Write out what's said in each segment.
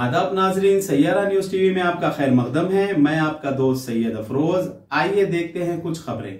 आदाब नाजरीन, Saiyaara news TV में आपका खैर मकदम है। मैं आपका दोस्त सैयद अफरोज। आइए देखते हैं कुछ खबरें।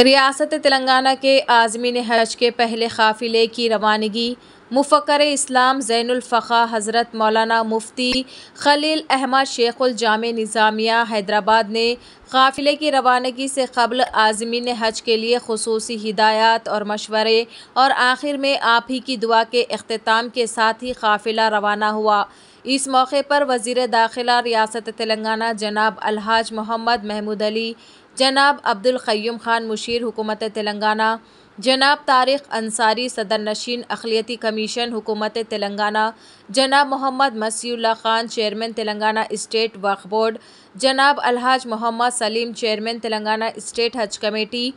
रियासत तेलंगाना के आज़मीन हज के पहले काफिले की रवानगी। मुफक्कर इस्लाम ज़ैनुल फ़क़ा हज़रत मौलाना मुफ्ती खलील अहमद शेखुल जामे निज़ामिया हैदराबाद ने काफिले की रवानगी से कबल आज़मीन हज के लिए खुसूसी हिदायत और मशवरे और आखिर में आप ही की दुआ के इख्तिताम के साथ ही काफिला रवाना हुआ। इस मौके पर वज़ीर दाखिला रियासत तेलंगाना जनाब अलहाज मोहम्मद महमूद अली, जनाब अब्दुल क़य्यूम खान मुशीर हुकूमत तेलंगाना, जनाब तारिक अंसारी सदर नशीन अक़लियती कमीशन हुकूमत तेलंगाना, जनाब मोहम्मद मसीउल्लाह खान चेयरमैन तेलंगाना स्टेट वक्फ़ बोर्ड, जनाब अलहाज मोहम्मद सलीम चेयरमैन तेलंगाना स्टेट हज कमेटी,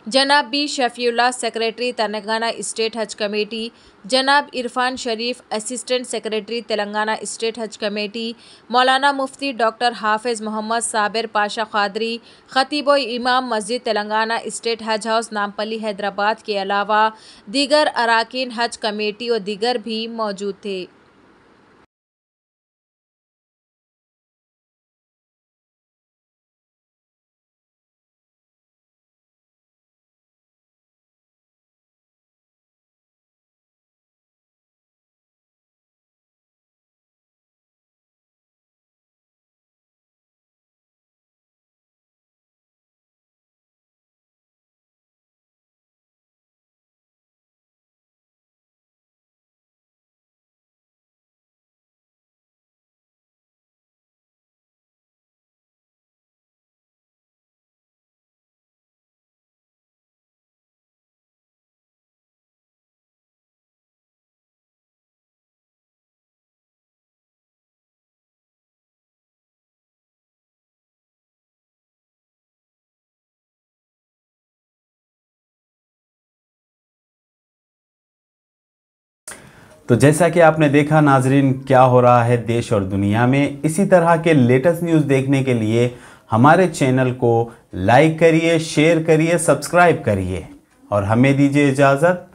जनाब बी शफ़ीउल्लाह सेक्रेटरी तेलंगाना स्टेट हज कमेटी, जनाब इरफान शरीफ असिस्टेंट सेक्रेटरी तेलंगाना स्टेट हज कमेटी, मौलाना मुफ्ती डॉक्टर हाफिज़ मोहम्मद साबिर पाशा क़ादरी ख़तीब व इमाम मस्जिद तेलंगाना स्टेट हज हाउस नामपल्ली हैदराबाद के अलावा दीगर अराकीन हज कमेटी और दीगर भी मौजूद थे। तो जैसा कि आपने देखा नाजरीन, क्या हो रहा है देश और दुनिया में। इसी तरह के लेटेस्ट न्यूज़ देखने के लिए हमारे चैनल को लाइक करिए, शेयर करिए, सब्सक्राइब करिए और हमें दीजिए इजाज़त।